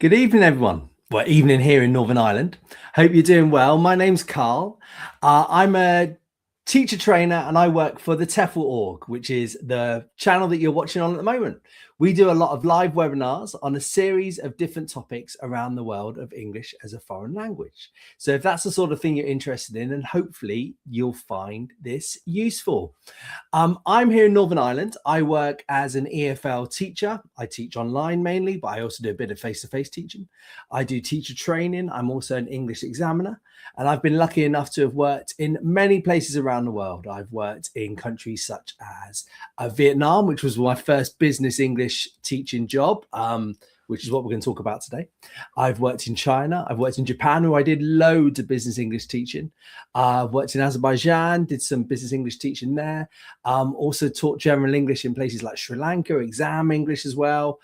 Good evening, everyone. Well, evening here in Northern Ireland. Hope you're doing well. My name's Carl. I'm a teacher trainer and I work for the TEFL org, which is the channel that you're watching on at the moment. We do a lot of live webinars on a series of different topics around the world of English as a foreign language. So if that's the sort of thing you're interested in, then hopefully you'll find this useful. I'm here in Northern Ireland. I work as an EFL teacher. I teach online mainly, but I also do a bit of face-to-face teaching. I do teacher training. I'm also an English examiner. And I've been lucky enough to have worked in many places around the world. I've worked in countries such as Vietnam, which was my first business English teaching job, which is what we're going to talk about today. I've worked in China. I've worked in Japan, where I did loads of business English teaching. I've worked in Azerbaijan, did some business English teaching there. Also taught general English in places like Sri Lanka, exam English as well.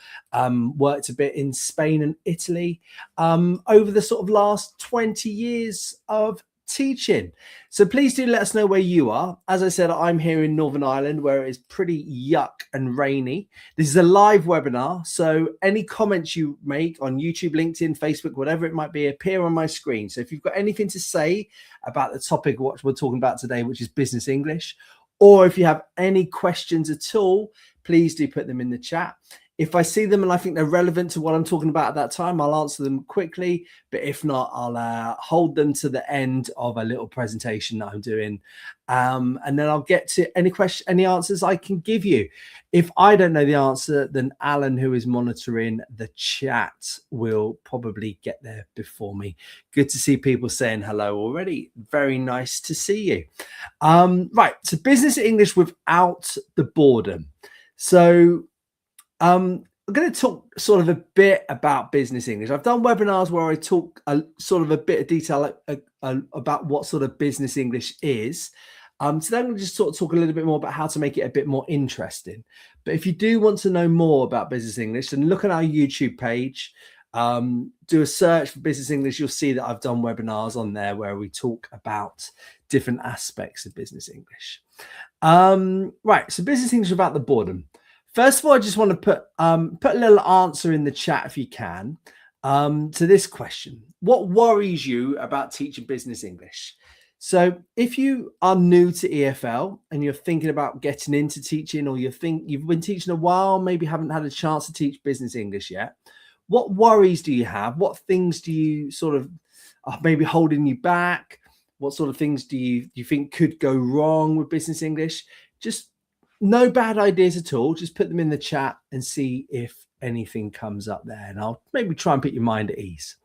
Worked a bit in Spain and Italy over the sort of last 20 years of teaching. So please do let us know where you are. As I said, I'm here in Northern Ireland, where it's pretty yuck and rainy. This is a live webinar, so any comments you make on YouTube, LinkedIn, Facebook, whatever it might be, appear on my screen. So if you've got anything to say about the topic of what we're talking about today, which is business English, or if you have any questions at all, please do put them in the chat. If I see them and I think they're relevant to what I'm talking about at that time, I'll answer them quickly. But if not, I'll hold them to the end of a little presentation that I'm doing. And then I'll get to any answers I can give you. If I don't know the answer, then Alan, who is monitoring the chat, will probably get there before me. Good to see people saying hello already. Very nice to see you. Right, so business English without the boredom. So I'm going to talk sort of a bit about business English. I've done webinars where I talk sort of a bit of detail about what sort of business English is. Today I'm going to just sort of talk a little bit more about how to make it a bit more interesting. But if you do want to know more about business English, then look at our YouTube page. Do a search for business English. You'll see that I've done webinars on there where we talk about different aspects of business English. Right, so business English without the boredom. First of all, I just want to put a little answer in the chat, if you can, to this question. What worries you about teaching business English? So if you are new to EFL and you're thinking about getting into teaching, or you've been teaching a while, maybe haven't had a chance to teach business English yet, what worries do you have? What things do you sort of maybe holding you back? What sort of things do you think could go wrong with business English? Just no bad ideas at all. Just put them in the chat and see if anything comes up there, and I'll maybe try and put your mind at ease.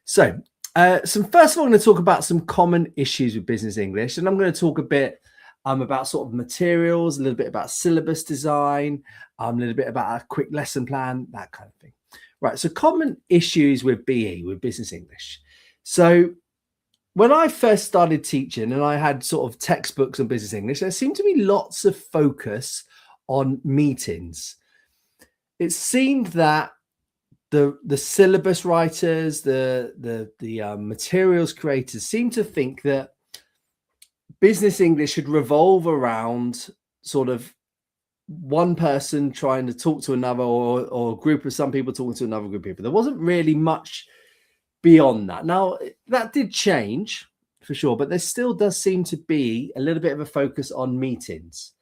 So first of all, I'm going to talk about some common issues with business English, and I'm going to talk a bit about sort of materials, a little bit about syllabus design, a little bit about a quick lesson plan, that kind of thing. Right, so common issues with BE, with business English. So when I first started teaching and I had sort of textbooks on business English, there seemed to be lots of focus on meetings. It seemed that the syllabus writers, the materials creators seemed to think that business English should revolve around sort of one person trying to talk to another, or a group of some people talking to another group of people. There wasn't really much beyond that. Now, that did change for sure, but there still does seem to be a little bit of a focus on meetings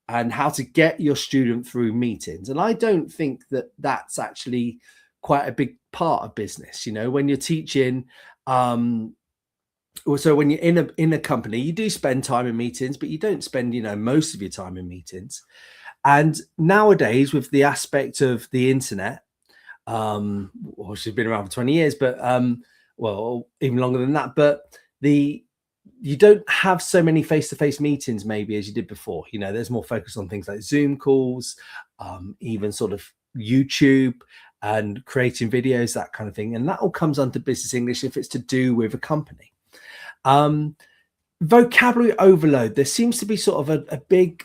and how to get your student through meetings. And I don't think that that's actually quite a big part of business. You know, when you're teaching, also when you're in a company, you do spend time in meetings, but you don't spend, most of your time in meetings. And nowadays, with the aspect of the internet, well, she's been around for 20 years, but well, even longer than that, but you don't have so many face-to-face meetings maybe as you did before. There's more focus on things like Zoom calls, even sort of YouTube and creating videos, that kind of thing. And that all comes under business English if it's to do with a company. Vocabulary overload. There seems to be sort of a big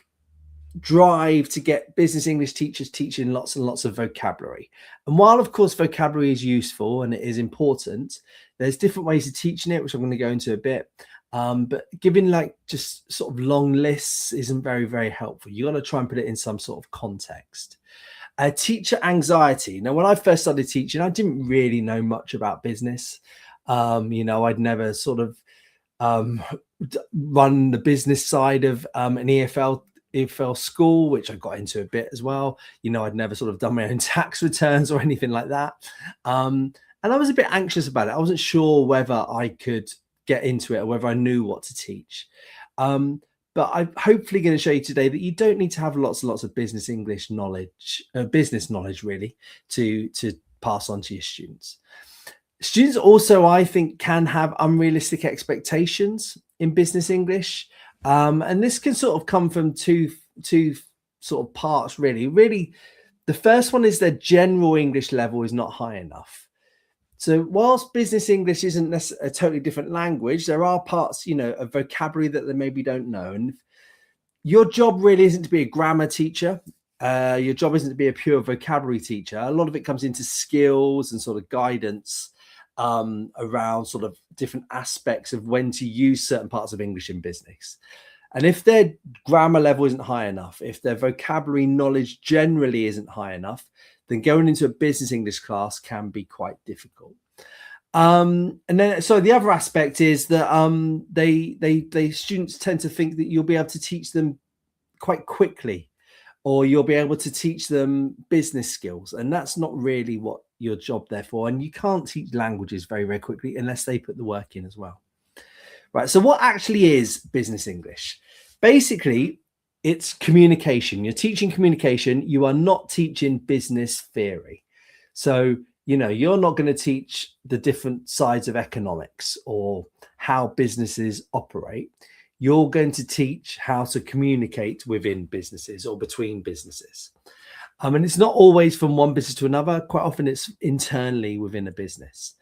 drive to get business English teachers teaching lots and lots of vocabulary. And while, of course, vocabulary is useful and it is important, there's different ways of teaching it, which I'm going to go into a bit. But giving like just sort of long lists isn't very, very helpful. You got to try and put it in some sort of context. Teacher anxiety. Now, when I first started teaching, I didn't really know much about business. I'd never sort of run the business side of an EFL school, which I got into a bit as well. I'd never sort of done my own tax returns or anything like that. And I was a bit anxious about it. I wasn't sure whether I could get into it or whether I knew what to teach. But I'm hopefully going to show you today that you don't need to have lots and lots of business English knowledge, business knowledge really, to pass on to your students. Students also, I think, can have unrealistic expectations in business English. And this can sort of come from two sort of parts, really. Really, the first one is their general English level is not high enough. So whilst business English isn't a totally different language, there are parts, of vocabulary that they maybe don't know. And your job really isn't to be a grammar teacher. Your job isn't to be a pure vocabulary teacher. A lot of it comes into skills and sort of guidance around sort of different aspects of when to use certain parts of English in business. And if their grammar level isn't high enough, if their vocabulary knowledge generally isn't high enough, then going into a business English class can be quite difficult. And then, so the other aspect is that they students tend to think that you'll be able to teach them quite quickly, or you'll be able to teach them business skills, and that's not really what your job there for. And you can't teach languages very, very quickly unless they put the work in as well. Right. So what actually is business English? Basically, it's communication. You're teaching communication. You are not teaching business theory. So, you're not going to teach the different sides of economics or how businesses operate. You're going to teach how to communicate within businesses or between businesses. And it's not always from one business to another. Quite often it's internally within a business.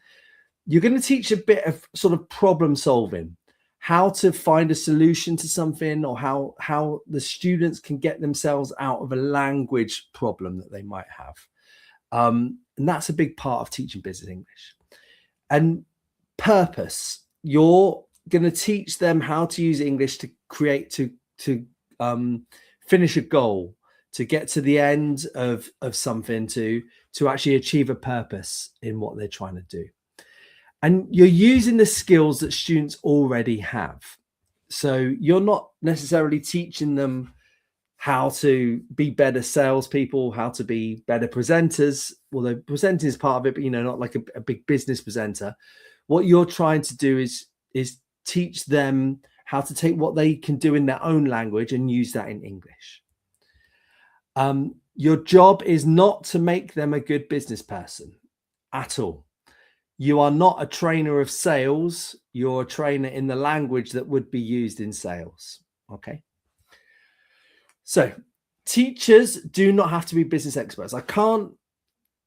You're going to teach a bit of sort of problem solving, how to find a solution to something, or how the students can get themselves out of a language problem that they might have. And that's a big part of teaching business English. And purpose, you're going to teach them how to use English to create, to finish a goal, to get to the end of something, to actually achieve a purpose in what they're trying to do. And you're using the skills that students already have. So you're not necessarily teaching them how to be better salespeople, how to be better presenters. Although presenting is part of it, but not like a big business presenter. What you're trying to do is teach them how to take what they can do in their own language and use that in English. Your job is not to make them a good business person at all. You are not a trainer of sales. You're a trainer in the language that would be used in sales. Okay. So teachers do not have to be business experts. I can't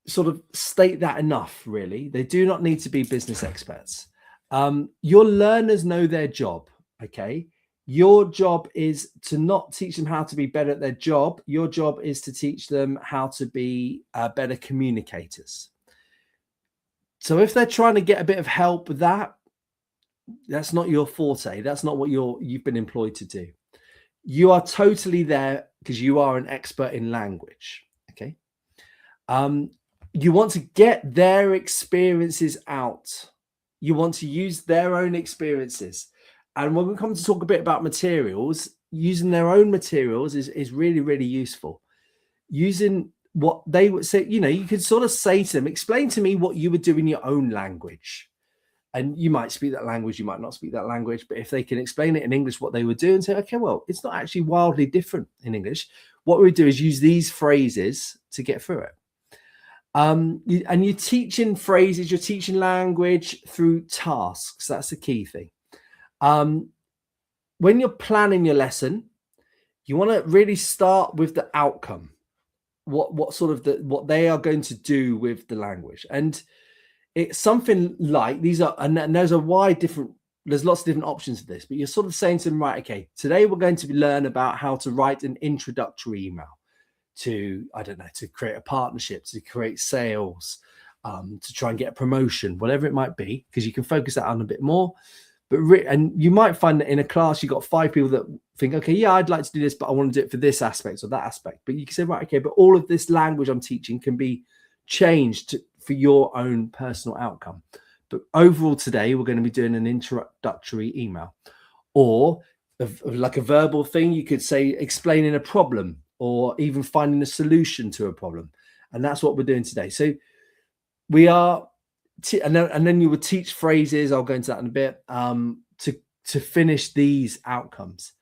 sort of state that enough, really. They do not need to be business experts. Your learners know their job. Okay. Your job is to not teach them how to be better at their job. Your job is to teach them how to be better communicators. So if they're trying to get a bit of help with that, that's not your forte. That's not what you've been employed to do. You are totally there because you are an expert in language. Okay. You want to get their experiences out. You want to use their own experiences. And when we come to talk a bit about materials, using their own materials is really, really useful. Using what they would say, you could sort of say to them, explain to me what you would do in your own language. And you might speak that language, you might not speak that language, but if they can explain it in English, what they would do, and say, okay, well, it's not actually wildly different in English. What we do is use these phrases to get through it. And you're teaching phrases, you're teaching language through tasks. That's the key thing. When you're planning your lesson, you want to really start with the outcome. What sort of what they are going to do with the language. And it's something like these are, and there's lots of different options for this, but you're sort of saying to them, right, okay, today we're going to learn about how to write an introductory email to, I don't know, to create a partnership, to create sales, to try and get a promotion, whatever it might be, because you can focus that on a bit more. and you might find that in a class, you've got 5 people that think, okay, yeah, I'd like to do this, but I want to do it for this aspect or that aspect. But you can say, right, okay, but all of this language I'm teaching can be changed for your own personal outcome. But overall today, we're going to be doing an introductory email, or like a verbal thing. You could say explaining a problem, or even finding a solution to a problem. And that's what we're doing today. So we are, and then you would teach phrases. I'll go into that in a bit, to finish these outcomes.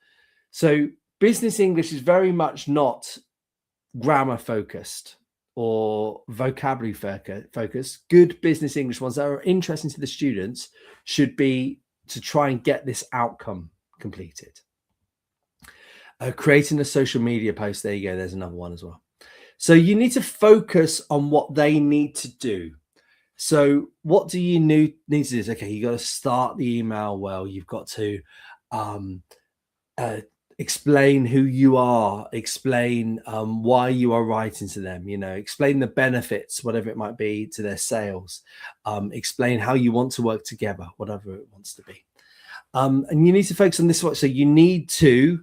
So business English is very much not grammar focused or vocabulary focused. Good business English ones that are interesting to the students should be to try and get this outcome completed. Creating a social media post. There you go. There's another one as well. So you need to focus on what they need to do. So what do you need to do? Is, okay, you got to start the email well. You've got to explain who you are, explain why you are writing to them, explain the benefits, whatever it might be, to their sales, explain how you want to work together, whatever it wants to be. And you need to focus on this one. So you need to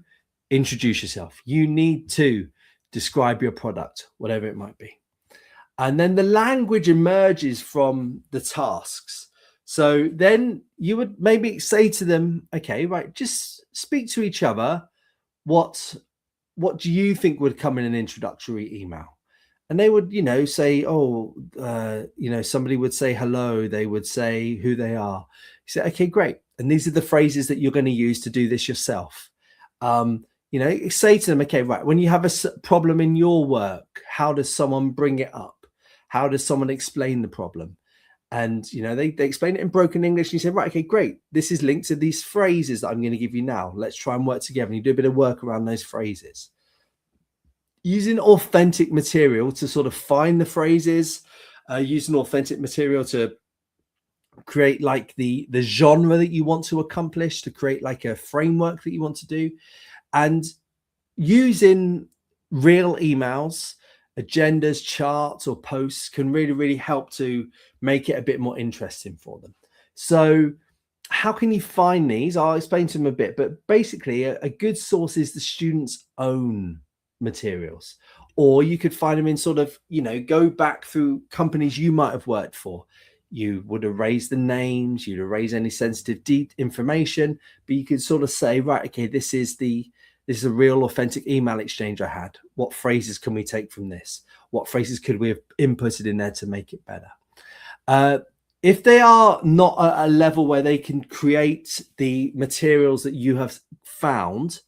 introduce yourself. You need to describe your product, whatever it might be. And then the language emerges from the tasks. So then you would maybe say to them, okay, right, just speak to each other. What do you think would come in an introductory email? And they would, say, somebody would say hello. They would say who they are. You say, okay, great. And these are the phrases that you're going to use to do this yourself. Say to them, okay, right, when you have a problem in your work, how does someone bring it up? How does someone explain the problem? And, they explain it in broken English. And you say, right, okay, great. This is linked to these phrases that I'm going to give you now. Let's try and work together. And you do a bit of work around those phrases. Using authentic material to sort of find the phrases, using authentic material to create like the genre that you want to accomplish, to create like a framework that you want to do, and using real emails, agendas, charts, or posts can really, really help to make it a bit more interesting for them. So how can you find these? I'll explain to them a bit, but basically a good source is the student's own materials, or you could find them in sort of, go back through companies you might have worked for. You would erase the names, you'd erase any sensitive deep information, but you could sort of say, right, okay, this is a real authentic email exchange I had. What phrases can we take from this? What phrases could we have inputted in there to make it better? If they are not at a level where they can create the materials that you have found,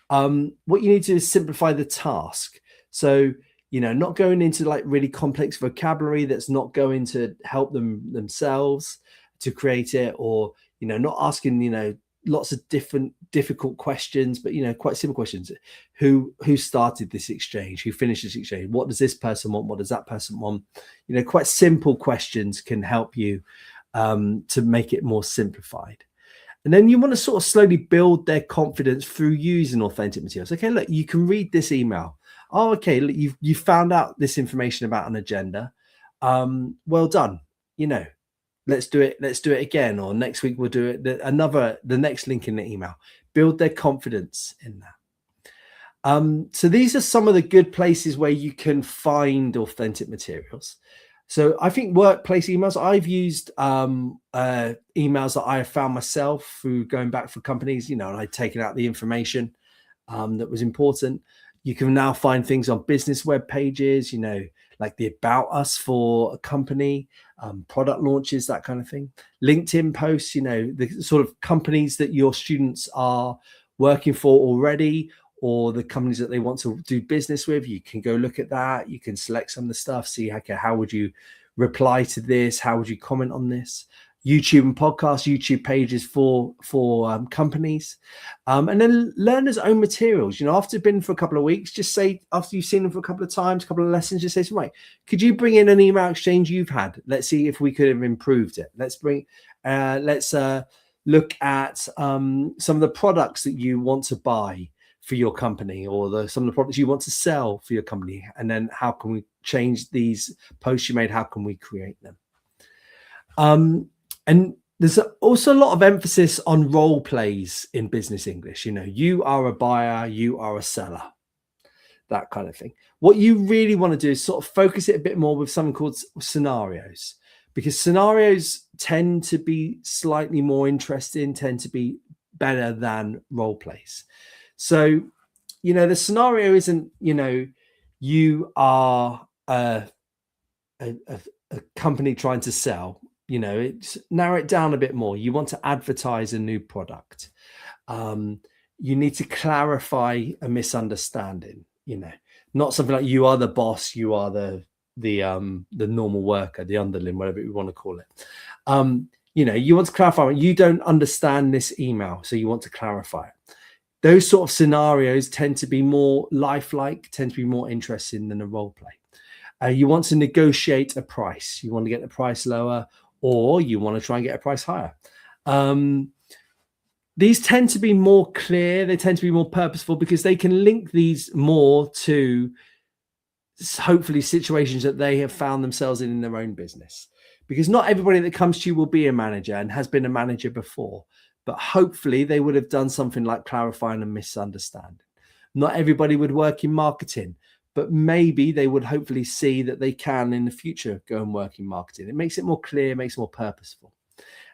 what you need to do is simplify the task. So, not going into like really complex vocabulary that's not going to help them themselves to create it, or, not asking, lots of difficult questions, but quite simple questions. Who started this exchange? Who finished this exchange? What does this person want? What does that person want? Quite simple questions can help you to make it more simplified. And then you want to sort of slowly build their confidence through using authentic materials. Okay, look, you can read this email. Oh, okay, look, you found out this information about an agenda. Well done. Let's do it again, or next week we'll do it the next link in the email. Build their confidence in that. So these are some of the good places where you can find authentic materials. So I think workplace emails, I've used emails that I have found myself through going back for companies, and I'd taken out the information that was important. You can now find things on business web pages, like the about us for a company, product launches, that kind of thing. LinkedIn posts, the sort of companies that your students are working for already, or the companies that they want to do business with. You can go look at that. You can select some of the stuff, see, okay, how would you reply to this? How would you comment on this? YouTube and podcasts, YouTube pages for companies, and then learners' own materials. After been for a couple of weeks, just say, after you've seen them for a couple of times, a couple of lessons, just say, right, could you bring in an email exchange you've had? Let's see if we could have improved it. Let's look at some of the products that you want to buy for your company, or some of the products you want to sell for your company, and then how can we change these posts you made? How can we create them? And There's also a lot of emphasis on role plays in business English. You are a buyer, you are a seller, that kind of thing. What you really want to do is sort of focus it a bit more with something called scenarios, because scenarios tend to be slightly more interesting, tend to be better than role plays. So, the scenario isn't, you are a company trying to sell. It's narrow it down a bit more. You want to advertise a new product. You need to clarify a misunderstanding. Not something like you are the boss, you are the normal worker, the underling, whatever you want to call it. You want to clarify. You don't understand this email, so you want to clarify it. Those sort of scenarios tend to be more lifelike, tend to be more interesting than a role play. You want to negotiate a price. You want to get the price lower, or you want to try and get a price higher. These tend to be more clear. They tend to be more purposeful because they can link these more to hopefully situations that they have found themselves in their own business. Because not everybody that comes to you will be a manager and has been a manager before, but hopefully they would have done something like clarifying a misunderstanding. Not everybody would work in marketing, but maybe they would hopefully see that they can in the future go and work in marketing. It makes it more clear, makes it more purposeful.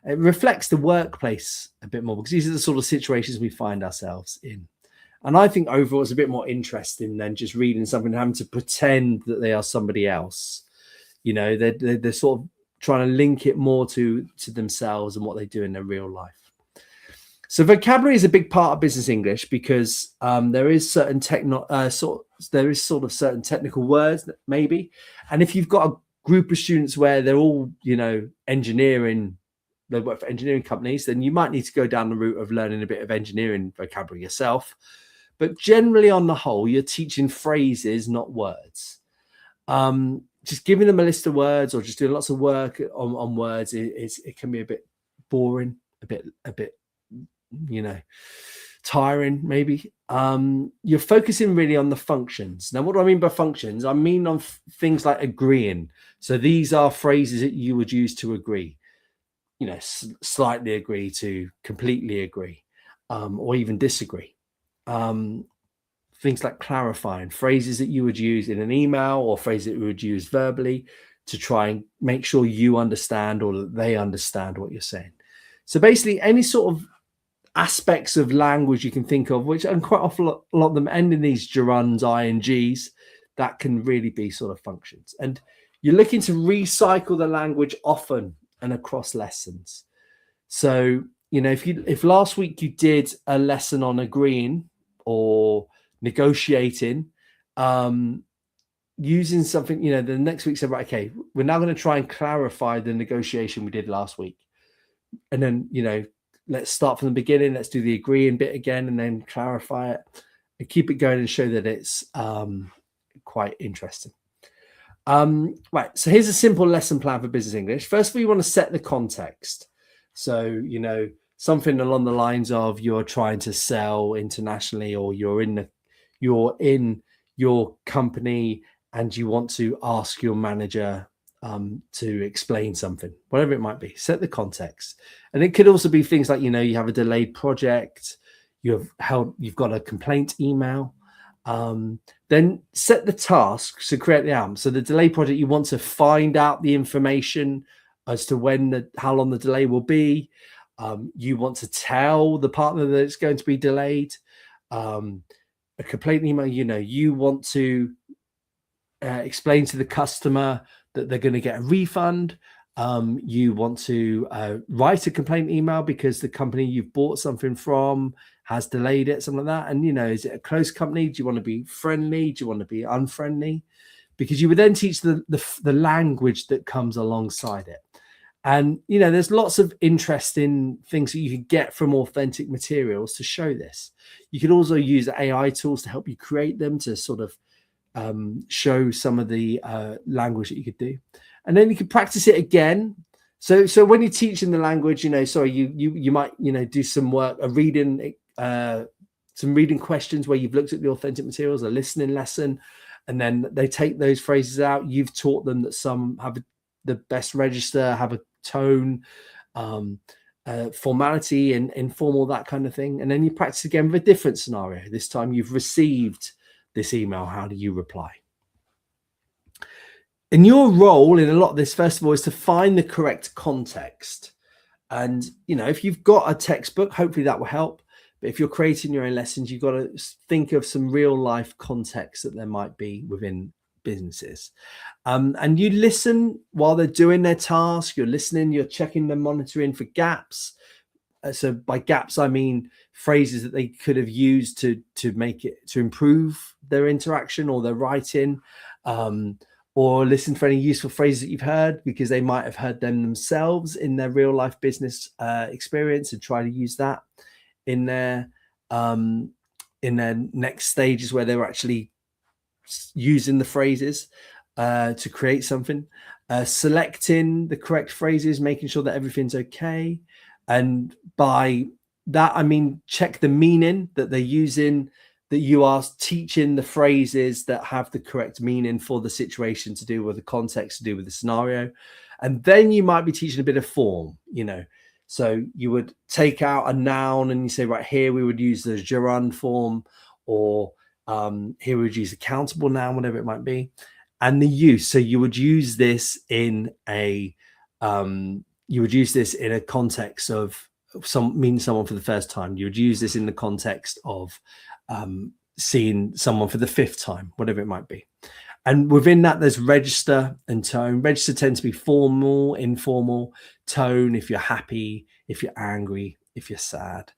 It reflects the workplace a bit more because these are the sort of situations we find ourselves in. And I think overall it's a bit more interesting than just reading something and having to pretend that they are somebody else. They're sort of trying to link it more to themselves and what they do in their real life. So vocabulary is a big part of business English because there is certain certain technical words maybe, and if you've got a group of students where they're all engineering, they work for engineering companies, then you might need to go down the route of learning a bit of engineering vocabulary yourself. But generally, on the whole, you're teaching phrases, not words. Just giving them a list of words or just doing lots of work on words, it can be a bit boring, a bit tiring maybe. You're focusing really on the functions. Now, what do I mean by functions? I mean on things like agreeing. So these are phrases that you would use to agree. Slightly agree to completely agree, or even disagree. Things like clarifying, phrases that you would use in an email or phrases that you would use verbally to try and make sure you understand or that they understand what you're saying. So basically any sort of aspects of language you can think of, which and quite often a lot of them end in these gerunds, ings, that can really be sort of functions. And you're looking to recycle the language often and across lessons. So, if last week you did a lesson on agreeing or negotiating, using something, the next week said, right, okay, we're now going to try and clarify the negotiation we did last week. And then, let's start from the beginning. Let's do the agreeing bit again and then clarify it and keep it going and show that it's quite interesting. Right, so here's a simple lesson plan for business English. First of all, you want to set the context. So, something along the lines of you're trying to sell internationally, or you're in your company and you want to ask your manager to explain something, whatever it might be. Set the context. And it could also be things like, you have a delayed project, you've got a complaint email. Then set the task to create the outcome. So the delay project, you want to find out the information as to how long the delay will be. You want to tell the partner that it's going to be delayed. A complaint email, you want to explain to the customer that they're going to get a refund. You want to write a complaint email because the company you've bought something from has delayed it, something like that. And, is it a close company? Do you want to be friendly? Do you want to be unfriendly? Because you would then teach the language that comes alongside it. And, there's lots of interesting things that you can get from authentic materials to show this. You can also use AI tools to help you create them to sort of show some of the language that you could do. And then you can practice it again. So when you're teaching the language, you might, do some work, some reading questions where you've looked at the authentic materials, a listening lesson, and then they take those phrases out. You've taught them that some have the best register, have a tone. formality and informal, that kind of thing. And then you practice again with a different scenario. This time you've received this email. How do you reply? And your role in a lot of this, first of all, is to find the correct context. And, you know, if you've got a textbook, hopefully that will help. But if you're creating your own lessons, you've got to think of some real life context that there might be within businesses. And you listen while they're doing their task. You're listening, you're checking them, monitoring for gaps. So by gaps, I mean phrases that they could have used to improve their interaction or their writing, or listen for any useful phrases that you've heard, because they might have heard them themselves in their real life business experience, and try to use that in their next stages where they're actually using the phrases to create something. Selecting the correct phrases, making sure that everything's okay. And by that, I mean, check the meaning that they're using, that you are teaching the phrases that have the correct meaning for the situation, to do with the context, to do with the scenario. And then you might be teaching a bit of form, you know. So you would take out a noun and you say, right here, we would use the gerund form, or here we would use a countable noun, whatever it might be. And the use. So you would use this in a context of meeting someone for the first time. You would use this in the context of seeing someone for the 5th time, whatever it might be. And within that, there's register and tone. Register tends to be formal, informal. Tone, if you're happy, if you're angry, if you're sad.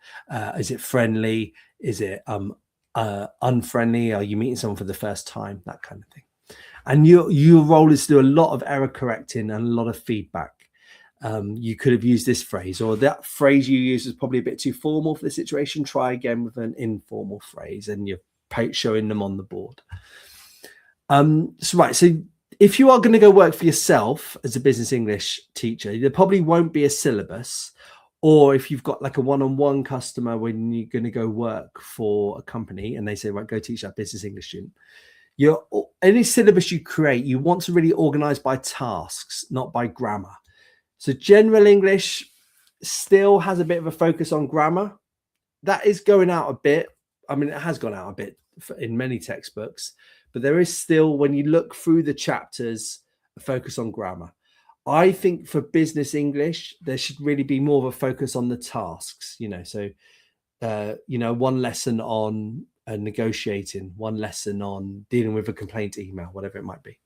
Is it friendly? Is it unfriendly? Are you meeting someone for the first time? That kind of thing. And your role is to do a lot of error correcting and a lot of feedback. You could have used this phrase, or that phrase you used is probably a bit too formal for the situation. Try again with an informal phrase, and you're showing them on the board. So if you are going to go work for yourself as a business English teacher, there probably won't be a syllabus. Or if you've got like a one-on-one customer when you're going to go work for a company and they say, right, go teach that business English student. Any syllabus you create, you want to really organize by tasks, not by grammar. So general English still has a bit of a focus on grammar. That is going out a bit. I mean, it has gone out a bit in many textbooks, but there is still, when you look through the chapters, a focus on grammar. I think for business English, there should really be more of a focus on the tasks, you know. So, one lesson on negotiating, one lesson on dealing with a complaint email, whatever it might be.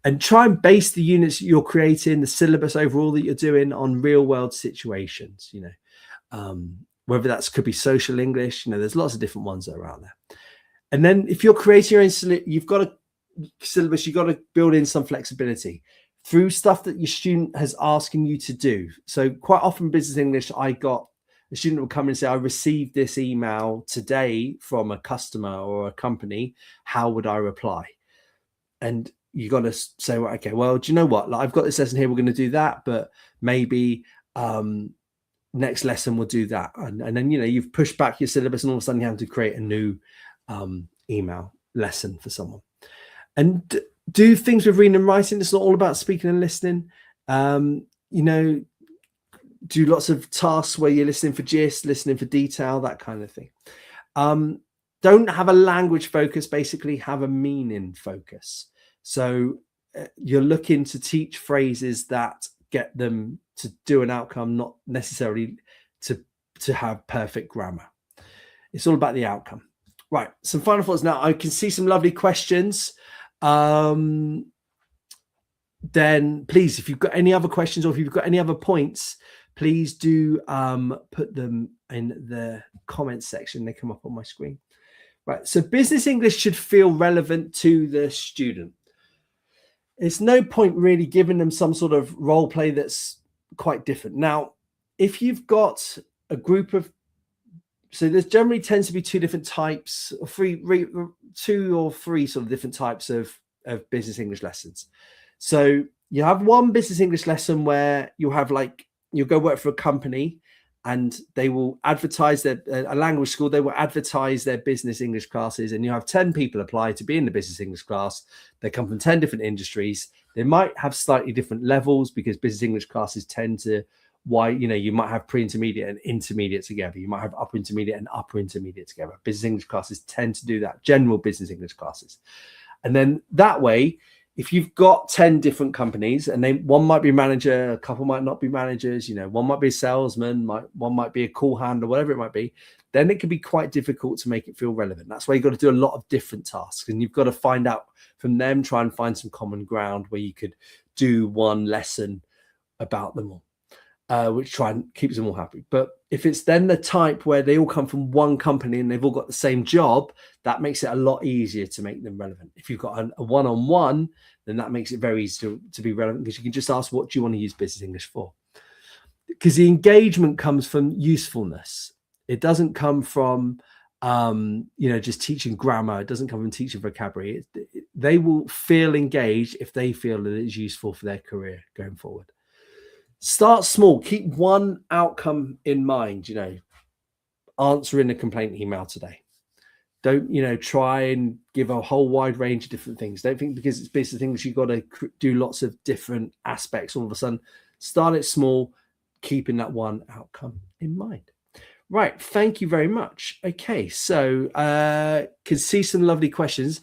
And try and base the units you're creating, the syllabus overall that you're doing, on real world situations, you know, whether that could be social English, you know, there's lots of different ones that are out there. And then if you're creating your own, you've got a syllabus, you've got to build in some flexibility through stuff that your student has asking you to do. So quite often business English, I got a student will come and say, I received this email today from a customer or a company. How would I reply? And you got to say, well, okay, well, do you know what? Like, I've got this lesson here. We're going to do that, but maybe next lesson we'll do that. And then, you know, you've pushed back your syllabus and all of a sudden you have to create a new email lesson for someone. And do things with reading and writing. It's not all about speaking and listening. You know, do lots of tasks where you're listening for gist, listening for detail, that kind of thing. Don't have a language focus, basically have a meaning focus. So you're looking to teach phrases that get them to do an outcome, not necessarily to have perfect grammar. It's all about the outcome. Right, some final thoughts now. I can see some lovely questions. Then please, if you've got any other questions or if you've got any other points, please do put them in the comments section. They come up on my screen. Right, so business English should feel relevant to the student. It's no point really giving them some sort of role play that's quite different. Now, if you've got a group of, so there generally tends to be two or three sort of different types of business English lessons. So you have one business English lesson where you'll have you'll go work for a company and they will advertise a language school. They will advertise their business English classes, and you have 10 people apply to be in the business English class. They come from 10 different industries. They might have slightly different levels because business English classes tend to why, you might have pre-intermediate and intermediate together. You might have upper intermediate and upper intermediate together. Business English classes tend to do that, general business English classes. And then that way, if you've got 10 different companies and one might be manager, a couple might not be managers, one might be a salesman, one might be a call handler, whatever it might be, then it can be quite difficult to make it feel relevant. That's why you've got to do a lot of different tasks, and you've got to find out from them, try and find some common ground where you could do one lesson about them all, which try and keeps them all happy. But if it's then the type where they all come from one company and they've all got the same job, that makes it a lot easier to make them relevant. If you've got a one-on-one, then that makes it very easy to be relevant, because you can just ask, what do you want to use business English for? Because the engagement comes from usefulness. It doesn't come from just teaching grammar. It doesn't come from teaching vocabulary. They will feel engaged if they feel that it's useful for their career going forward. Start small. Keep one outcome in mind. Answering a complaint email today. Don't try and give a whole wide range of different things. Don't think because it's business things you've got to do lots of different aspects all of a sudden. Start it small, keeping that one outcome in mind. Right, thank you very much. Okay, so can see some lovely questions.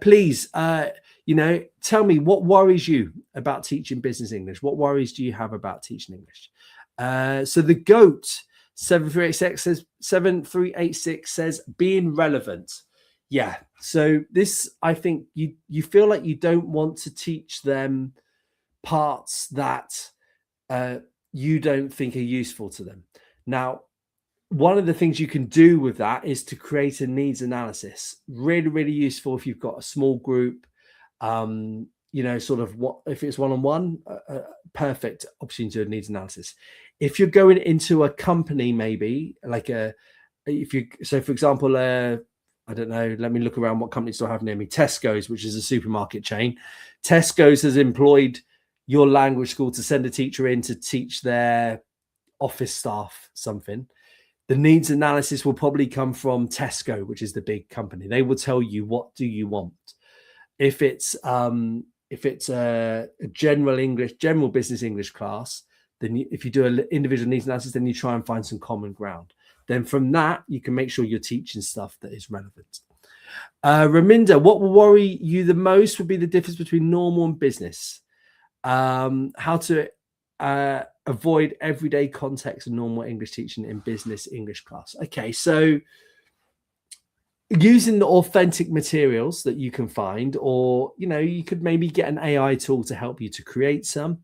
Please, tell me, what worries you about teaching business English? What worries do you have about teaching English? So the GOAT 7386 says being relevant. Yeah, so this, I think you feel like you don't want to teach them parts that you don't think are useful to them. Now, one of the things you can do with that is to create a needs analysis. Really, really useful if you've got a small group. Sort of what if it's one-on-one, perfect opportunity to do a needs analysis. If you're going into a company, maybe for example, I don't know, let me look around what companies do I have near me. Tesco's, which is a supermarket chain. Tesco's has employed your language school to send a teacher in to teach their office staff something. The needs analysis will probably come from Tesco, which is the big company. They will tell you, what do you want? If it's a general business English class, then if you do an individual needs analysis, then you try and find some common ground. Then from that, you can make sure you're teaching stuff that is relevant. Raminda, what will worry you the most would be the difference between normal and business. How to avoid everyday context and normal English teaching in business English class. Okay, so using the authentic materials that you can find, or you could maybe get an AI tool to help you to create some.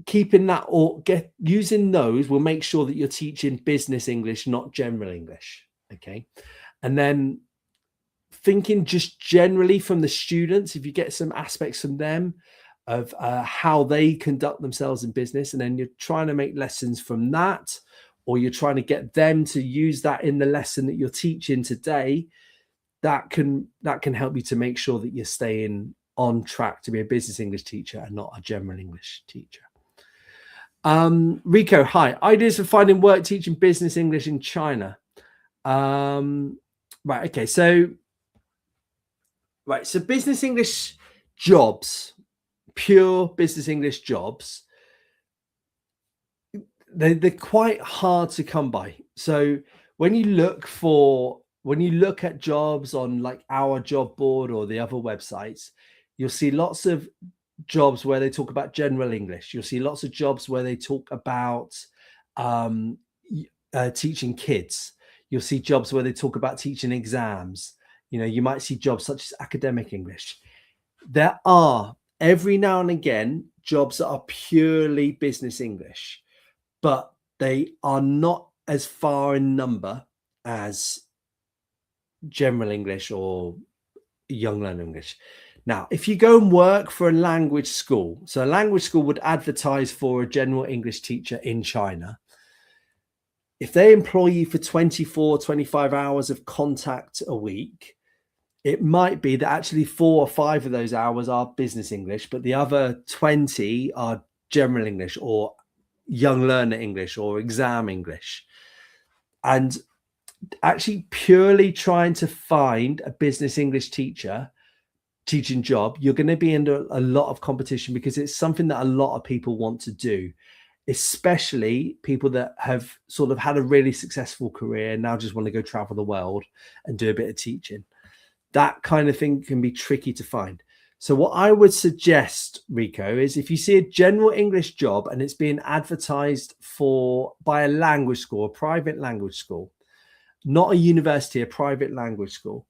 Keeping that or using those will make sure that you're teaching business English, not general English. Okay, and then thinking just generally from the students, if you get some aspects from them of how they conduct themselves in business, and then you're trying to make lessons from that, or you're trying to get them to use that in the lesson that you're teaching today, that can help you to make sure that you're staying on track to be a business English teacher and not a general English teacher. Rico, hi. Ideas for finding work teaching business English in China. Right, okay, so business English jobs, pure business English jobs, they're quite hard to come by. So when you look at jobs on like our job board or the other websites, you'll see lots of jobs where they talk about general English. You'll see lots of jobs where they talk about teaching kids. You'll see jobs where they talk about teaching exams. You might see jobs such as academic English. There are every now and again jobs that are purely business English, but they are not as far in number as general English or young learner English. Now, if you go and work for a language school, so a language school would advertise for a general English teacher in China. If they employ you for 24, 25 hours of contact a week, it might be that actually 4 or 5 of those hours are business English, but the other 20 are general English or young learner English or exam English. And actually purely trying to find a business English teacher teaching job, you're going to be under a lot of competition because it's something that a lot of people want to do, especially people that have sort of had a really successful career and now just want to go travel the world and do a bit of teaching. That kind of thing can be tricky to find. So what I would suggest, Rico, is if you see a general English job and it's being advertised for by a language school, a private language school, not a university, a private language school,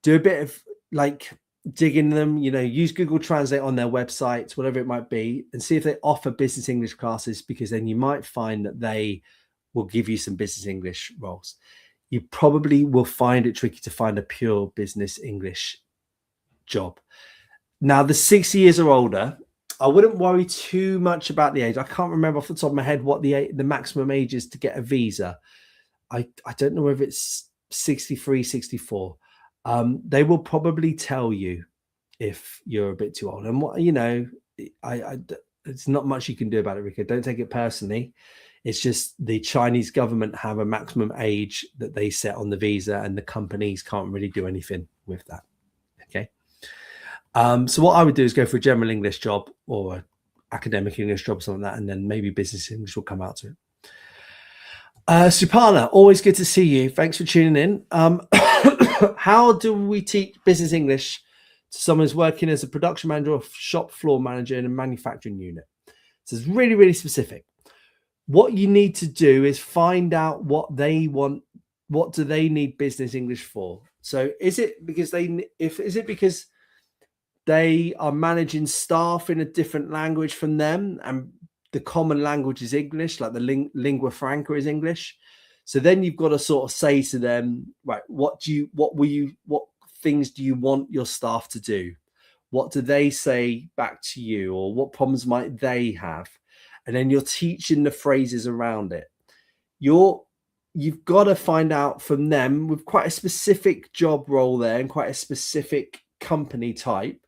do a bit of like digging them, use Google Translate on their websites, whatever it might be, and see if they offer business English classes, because then you might find that they will give you some business English roles. You probably will find it tricky to find a pure business English job. Now, the 60 years or older, I wouldn't worry too much about the age. I can't remember off the top of my head what the maximum age is to get a visa. I don't know whether it's 63, 64. They will probably tell you if you're a bit too old. And what, it's not much you can do about it, Rico. Don't take it personally. It's just the Chinese government have a maximum age that they set on the visa, and the companies can't really do anything with that. Okay. So what I would do is go for a general English job or an academic English job, something like that, and then maybe business English will come out to it. Supana, always good to see you. Thanks for tuning in. How do we teach business English to someone who's working as a production manager or shop floor manager in a manufacturing unit? So it's really, really specific. What you need to do is find out what they want. What do they need business English for? So is it because they are managing staff in a different language from them, and the common language is English, like the lingua franca is English? So then you've got to sort of say to them, right, what things do you want your staff to do? What do they say back to you, or what problems might they have? And then you're teaching the phrases around it. You've got to find out from them, with quite a specific job role there and quite a specific company type,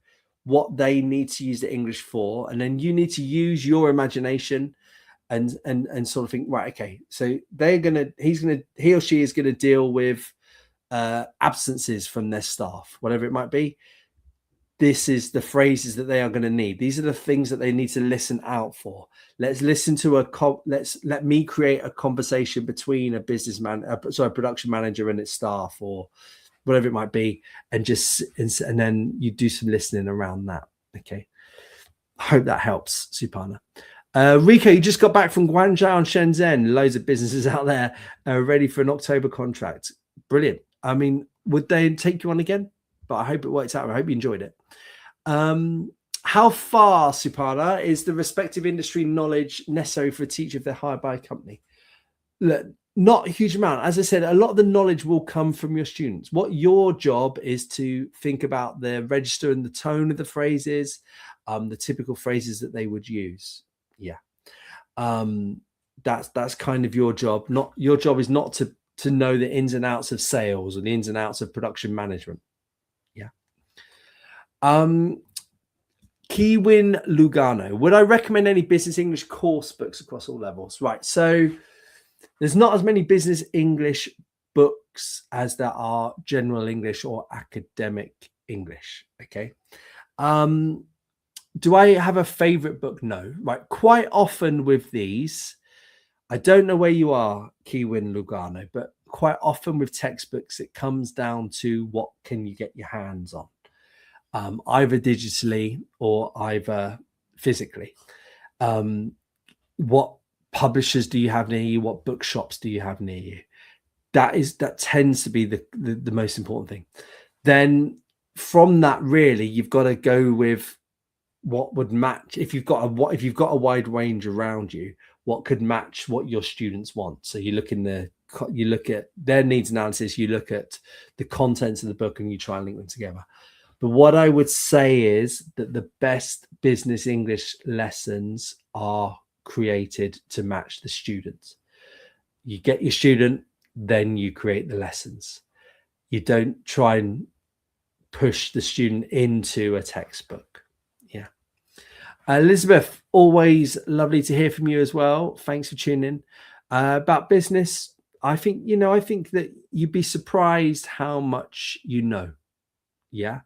what they need to use the English for. And then you need to use your imagination and sort of think, right, okay, so he or she is going to deal with absences from their staff, whatever it might be. This is the phrases that they are going to need. These are the things that they need to listen out for. Let's listen to let me create a conversation between a production manager and its staff, or whatever it might be, and then you do some listening around that. Okay. I hope that helps, Supana. Rico, you just got back from Guangzhou and Shenzhen. Loads of businesses out there ready for an October contract. Brilliant. I mean, would they take you on again? But I hope it worked out. I hope you enjoyed it. How far, Supana, is the respective industry knowledge necessary for a teacher if they're hired by a company? Look, not a huge amount. As I said, a lot of the knowledge will come from your students. What your job is to think about the register and the tone of the phrases, the typical phrases that they would use. Yeah. That's kind of your job. Your job is not to know the ins and outs of sales or the ins and outs of production management. Yeah. Kiwin Lugano, would I recommend any business English course books across all levels? Right. So there's not as many business English books as there are general English or academic English. Okay. Do I have a favorite book? No. Right. Quite often with these, I don't know where you are, Kiwin Lugano, but quite often with textbooks, it comes down to what can you get your hands on, either digitally or either physically. What publishers do you have near you? What bookshops do you have near you? That tends to be the most important thing. Then from that, really, you've got to go with what would match. If you've got a wide range around you, what could match what your students want. So you look at their needs analysis, you look at the contents of the book, and you try and link them together. But what I would say is that the best business English lessons are created to match the students. You get your student, then you create the lessons. You don't try and push the student into a textbook. Yeah. Elizabeth, always lovely to hear from you as well. Thanks for tuning in. About business, I think that you'd be surprised how much you know. Yeah.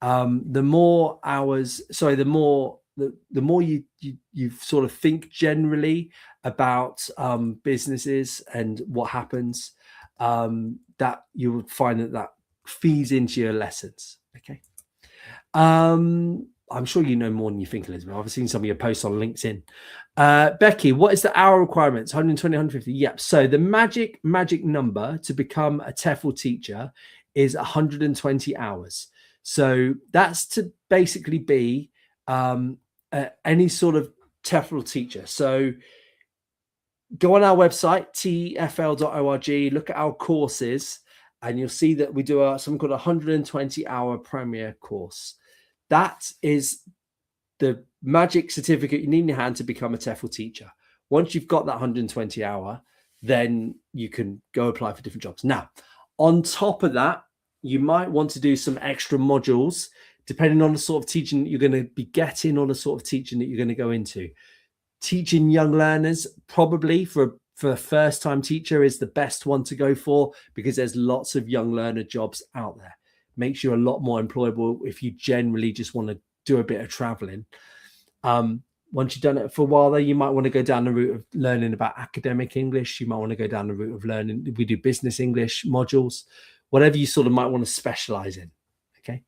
the more hours, sorry, the more you sort of think generally about businesses and what happens, that you would find that feeds into your lessons. Okay. I'm sure you know more than you think, Elizabeth. I've seen some of your posts on LinkedIn. Becky, what is the hour requirements? 120, 150. Yep. So the magic number to become a TEFL teacher is 120 hours. So that's to basically be any sort of TEFL teacher. So go on our website, tefl.org, look at our courses, and you'll see that we do something called a 120-hour premier course. That is the magic certificate you need in your hand to become a TEFL teacher. Once you've got that 120-hour, then you can go apply for different jobs. Now, on top of that, you might want to do some extra modules, depending on the sort of teaching that you're going to be getting or the sort of teaching that you're going to go into. Teaching young learners, probably for a first-time teacher, is the best one to go for, because there's lots of young learner jobs out there. Makes you a lot more employable if you generally just want to do a bit of traveling. Once you've done it for a while, though, you might want to go down the route of learning about academic English. You might want to go down the route of learning. We do business English modules, whatever you sort of might want to specialize in. Okay.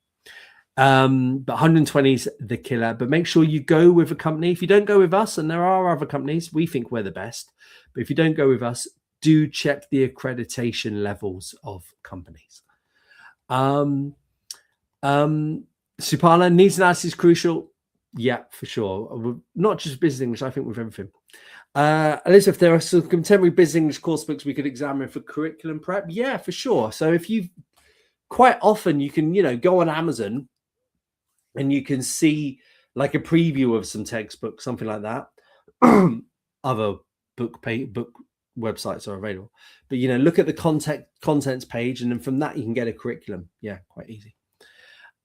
But 120 is the killer. But make sure you go with a company. If you don't go with us, and there are other companies, we think we're the best. But if you don't go with us, do check the accreditation levels of companies. Supana, needs analysis is crucial. Yeah, for sure. Not just business English, I think with everything. Elizabeth, there are some contemporary business English course books we could examine for curriculum prep. Yeah, for sure. So if you quite often you can, go on Amazon and you can see like a preview of some textbooks, something like that. Other book websites are available, but look at the contents page, and then from that you can get a curriculum. Yeah, quite easy.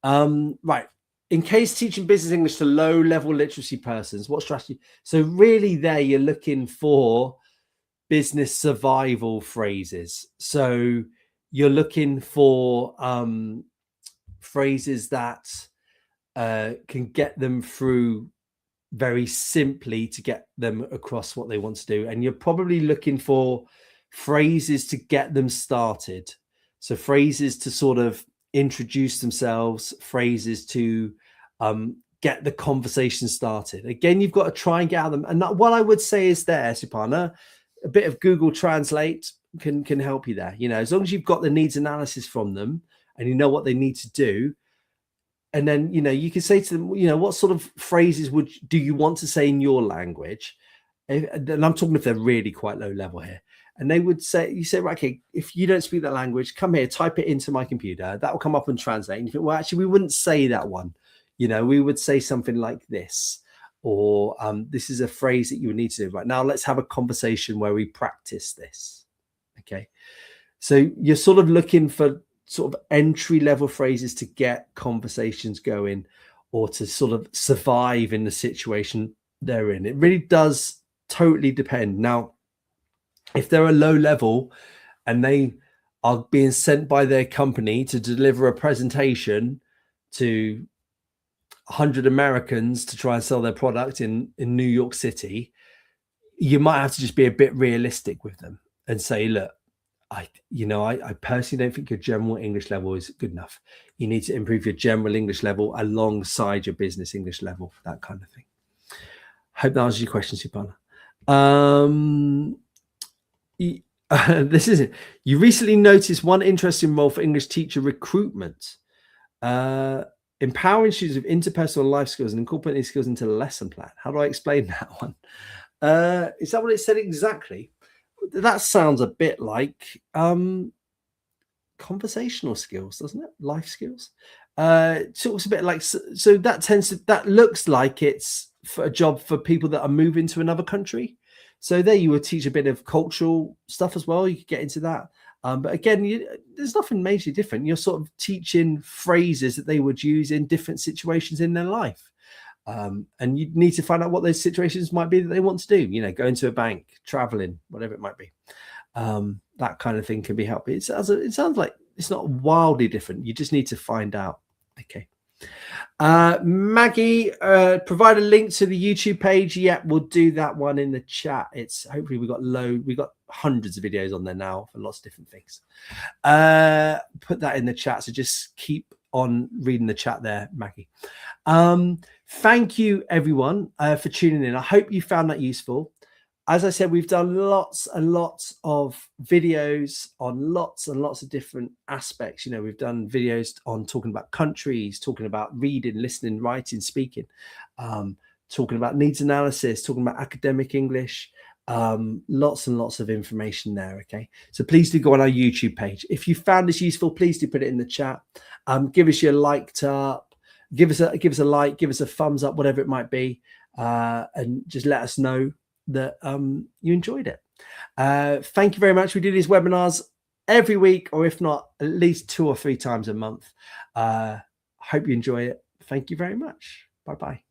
Right. In case teaching business English to low-level literacy persons, what strategy? So really there you're looking for business survival phrases. So you're looking for phrases that can get them through very simply to get them across what they want to do. And you're probably looking for phrases to get them started. So phrases to sort of introduce themselves, phrases to get the conversation started. Again, you've got to try and get out of them. And what I would say is there, Supana, a bit of Google Translate can help you there. As long as you've got the needs analysis from them and you know what they need to do. And then, you can say to them, what sort of phrases do you want to say in your language? And I'm talking if they're really quite low level here. And they would say, right, okay, if you don't speak that language, come here, type it into my computer. That will come up and translate. And you think, well, actually, we wouldn't say that one. We would say something like this, or this is a phrase that you would need to do. Right now, let's have a conversation where we practice this. Okay. So you're sort of looking for sort of entry level phrases to get conversations going, or to sort of survive in the situation they're in. It really does totally depend. Now, if they're a low level and they are being sent by their company to deliver a presentation to 100 Americans to try and sell their product in New York City, you might have to just be a bit realistic with them and say, look, I personally don't think your general English level is good enough. You need to improve your general English level alongside your business English level, that kind of thing. Hope that answers your question, Supana. This is it. You recently noticed one interesting role for English teacher recruitment. Empowering students with interpersonal life skills and incorporating skills into the lesson plan. How do I explain that one? Is that what it said exactly? That sounds a bit like conversational skills, doesn't it? Life skills. It talks a bit like, so that looks like it's for a job for people that are moving to another country. So there you would teach a bit of cultural stuff as well. You could get into that. But again, there's nothing majorly different. You're sort of teaching phrases that they would use in different situations in their life. And you need to find out what those situations might be that they want to do, go into a bank, traveling, whatever it might be. That kind of thing can be helpful. It sounds like it's not wildly different. You just need to find out. Okay. Maggie, provide a link to the YouTube page. Yeah, we'll do that one in the chat. It's hopefully we got hundreds of videos on there now for lots of different things. Put that in the chat. So just keep on reading the chat there, Maggie. Thank you everyone for tuning in. I hope you found that useful. As I said, we've done lots and lots of videos on lots and lots of different aspects. You know, we've done videos on talking about countries, talking about reading, listening, writing, speaking, talking about needs analysis, talking about academic English, lots and lots of information there. Okay, so please do go on our YouTube page. If you found this useful, please do put it in the chat. Give us your liked up, give us a like, give us a thumbs up, whatever it might be, and just let us know that you enjoyed it. Thank you very much. We do these webinars every week, or if not, at least 2 or 3 times a month. Hope you enjoy it. Thank you very much. Bye-bye.